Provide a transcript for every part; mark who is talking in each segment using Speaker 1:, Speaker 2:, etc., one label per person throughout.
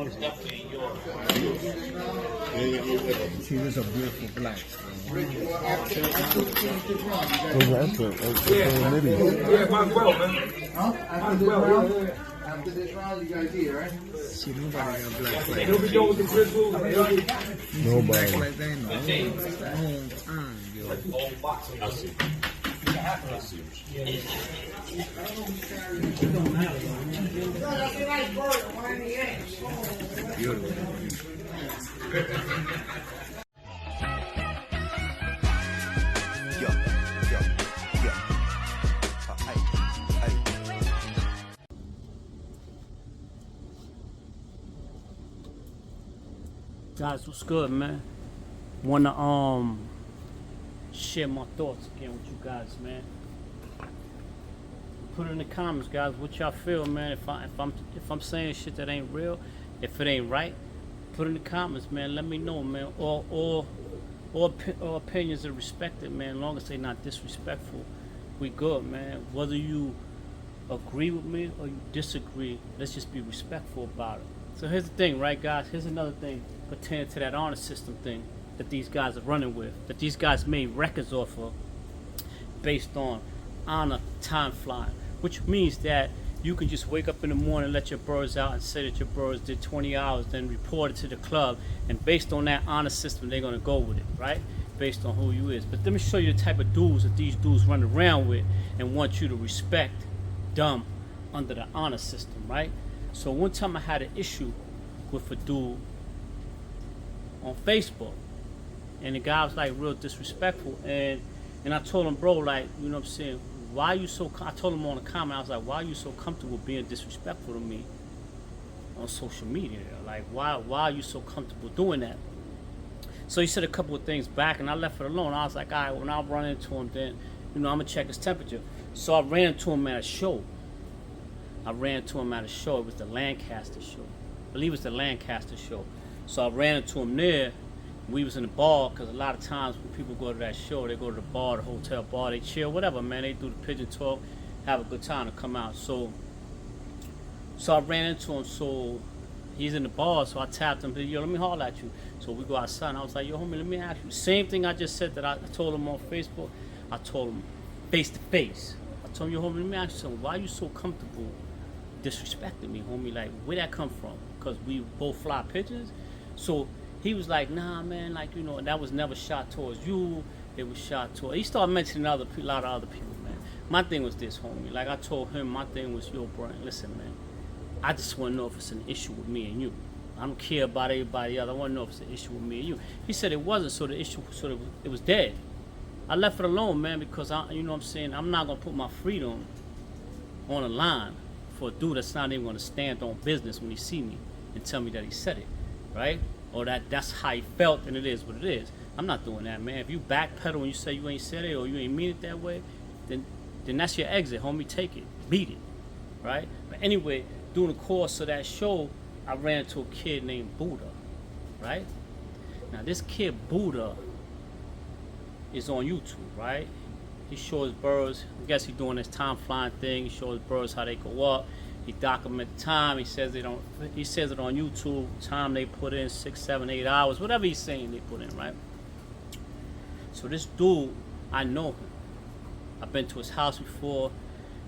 Speaker 1: She was a beautiful black.
Speaker 2: Yeah, might as well, man.
Speaker 3: Huh? After this round? After this round, you guys eat, right?
Speaker 1: See, nobody got black like
Speaker 2: He'll be going with the Grizzlies.
Speaker 1: Nobody. Black like that in the whole time, yo.
Speaker 4: I see.
Speaker 5: Guys, what's good, man? Wanna share my thoughts again with you guys, man. Put it in the comments, guys, what y'all feel, man. If I'm saying shit that ain't real, if it ain't right, put it in the comments, man. Let me know, man. All opinions are respected, man. As long as they not disrespectful, we good, man. Whether you agree with me or you disagree, let's just be respectful about it. So here's the thing, right, guys? Here's another thing pertaining to that honor system thing that these guys are running with, that these guys made records off of based on honor time flying, which means that you can just wake up in the morning, let your birds out and say that your birds did 20 hours, then report it to the club, and based on that honor system, they're gonna go with it, right? Based on who you is. But let me show you the type of dudes that these dudes run around with and want you to respect them under the honor system, right? So one time I had an issue with a dude on Facebook, and the guy was like real disrespectful, and I told him, bro, like, you know what I'm saying, why you so, I told him on the comment, I was like, why are you so comfortable being disrespectful to me on social media? Like, why are you so comfortable doing that? So he said a couple of things back, and I left it alone. I was like, all right, when I run into him, then, you know, I'm gonna check his temperature. So I ran into him at a show. It was the Lancaster show. I believe it was the Lancaster show. So I ran into him there. We was in the bar, because a lot of times when people go to that show, they go to the bar, the hotel bar, they chill, whatever, man. They do the pigeon talk, have a good time to come out. So I ran into him. So he's in the bar, so I tapped him, yo, let me holler at you. So we go outside, and I was like, yo, homie, let me ask you. Same thing I just said that I told him on Facebook, I told him face to face. I told him, yo, homie, let me ask you something. Why are you so comfortable disrespecting me, homie? Like, where that come from? Because we both fly pigeons? So he was like, nah, man, like, you know, that was never shot towards you. It was shot towards... He started mentioning a lot of other people, man. My thing was this, homie. Like, I told him, my thing was, yo, bro, listen, man. I just want to know if it's an issue with me and you. I don't care about everybody else. I want to know if it's an issue with me and you. He said it wasn't, so the issue, it was dead. I left it alone, man, because, you know what I'm saying, I'm not going to put my freedom on the line for a dude that's not even going to stand on business when he see me and tell me that he said it, right? Or that's how he felt, and it is what it is. I'm not doing that, man. If you backpedal and you say you ain't said it or you ain't mean it that way, then that's your exit, homie. Take it, beat it, right? But anyway, during the course of that show, I ran into a kid named Buddha, right? Now this kid Buddha is on YouTube, right? He shows birds. I guess he's doing this time flying thing. He shows birds how they go up. He documents the time. He says it on YouTube. Time they put in 6, 7, 8 hours, whatever he's saying they put in, right? So this dude, I know him. I've been to his house before.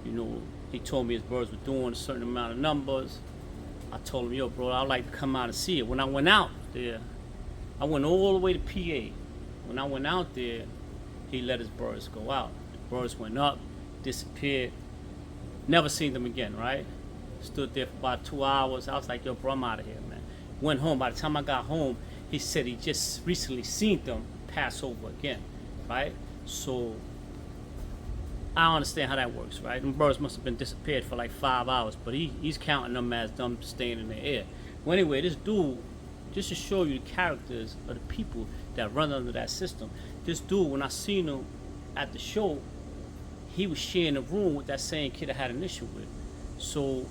Speaker 5: You know, he told me his birds were doing a certain amount of numbers. I told him, yo, bro, I'd like to come out and see it. When I went out there, I went all the way to PA. When I went out there, he let his birds go out. The birds went up, disappeared. Never seen them again, right? Stood there for about 2 hours. I was like, yo, bro, I'm out of here, man. Went home. By the time I got home, he said he just recently seen them pass over again, right? So I don't understand how that works, right? Them birds must have been disappeared for like 5 hours, but he's counting them as them staying in the air. Well, anyway, this dude, just to show you the characters of the people that run under that system, this dude, when I seen him at the show, he was sharing a room with that same kid I had an issue with. So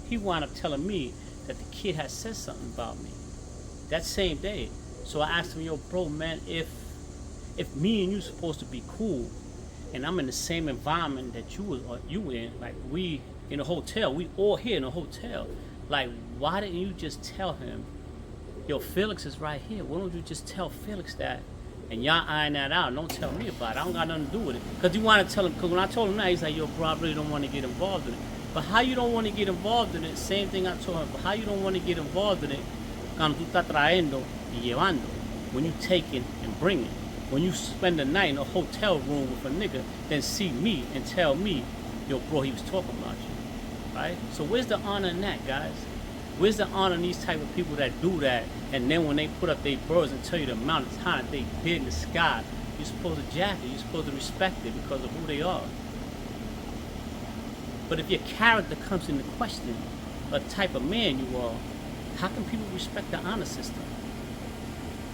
Speaker 5: he wound up telling me that the kid had said something about me that same day. So I asked him, yo, bro, man, if me and you supposed to be cool, and I'm in the same environment that you in, like we in a hotel, we all here in a hotel, Like, why didn't you just tell him, yo, Felix is right here. Why don't you just tell Felix that? And y'all iron that out. Don't tell me about it. I don't got nothing to do with it. Because you want to tell him, because when I told him that, he's like, yo, bro, I really don't want to get involved in it. But how you don't want to get involved in it, same thing I told him, but how you don't want to get involved in it, cuando tú estás trayendo y llevando, when you taking and bringing, when you spend the night in a hotel room with a nigga, then see me and tell me, yo, bro, he was talking about you, right? So where's the honor in that, guys? Where's the honor in these type of people that do that, and then when they put up their birds and tell you the amount of time that they did in the sky, you're supposed to jack it, you're supposed to respect it because of who they are. But if your character comes into question, what type of man you are, how can people respect the honor system?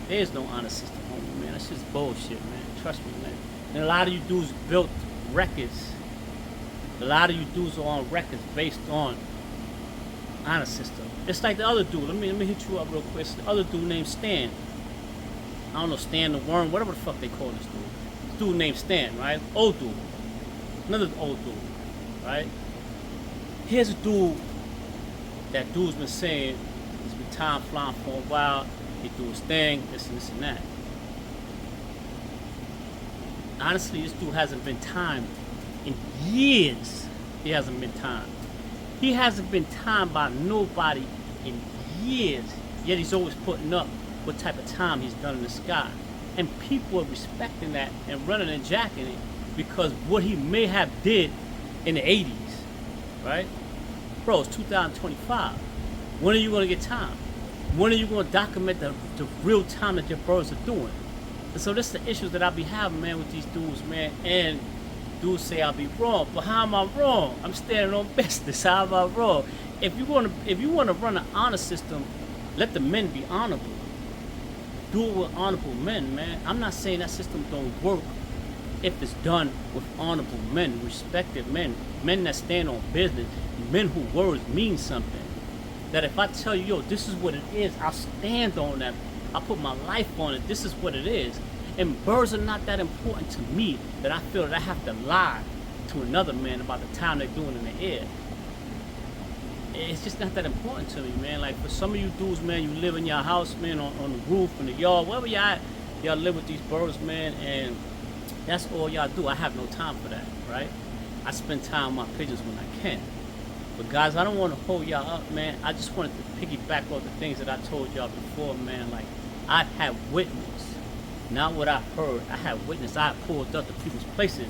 Speaker 5: There is no honor system, homie, man. That's just bullshit, man. Trust me, man. And a lot of you dudes built records. A lot of you dudes are on records based on honor system. It's like the other dude. Let me hit you up real quick. It's the other dude named Stan. I don't know, Stan the Worm, whatever the fuck they call this dude. This dude named Stan, right? Old dude. Another old dude, right? Here's a dude that dude's been saying it's been time flying for a while. He do his thing, this and that. Honestly, this dude hasn't been timed in years. He hasn't been timed. He hasn't been timed by nobody in years. Yet he's always putting up what type of time he's done in the sky. And people are respecting that and running and jacking it because what he may have did in the 80s, right? Bro, it's 2025. When are you going to get time? When are you going to document the real time that your birds are doing? And so this is the issues that I be having, man, with these dudes, man. And dudes say I'll be wrong, but how am I wrong? I'm standing on business. How am I wrong? If you want to run an honor system, let the men be honorable. Do it with honorable men, man. I'm not saying that system don't work if it's done with honorable men, respected men, men that stand on business, men whose words mean something. That if I tell you, yo, this is what it is, I'll stand on that. I'll put my life on it. This is what it is. And birds are not that important to me that I feel that I have to lie to another man about the time they're doing in the air. It's just not that important to me, man. Like for some of you dudes, man, you live in your house, man, on the roof, in the yard, wherever y'all at, y'all live with these birds, man, and that's all y'all do. I have no time for that, right? I spend time with my pigeons when I can. But guys, I don't want to hold y'all up, man. I just wanted to piggyback on the things that I told y'all before, man. Like, I had witnessed, not what I heard. I had witnessed. I pulled up to people's places,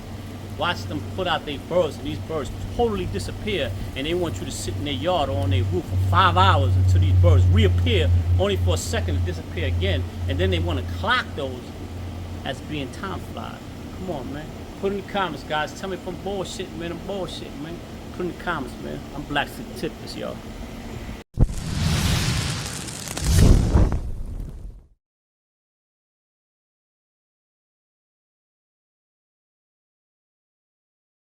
Speaker 5: watched them put out their birds, and these birds totally disappear. And they want you to sit in their yard or on their roof for 5 hours until these birds reappear, only for a second to disappear again. And then they want to clock those as being time flies. Come on, man. Put in the comments, guys. Tell me if I'm bullshitting, man. I'm bullshitting, man. Put in the comments, man. I'm Black Tipless, y'all.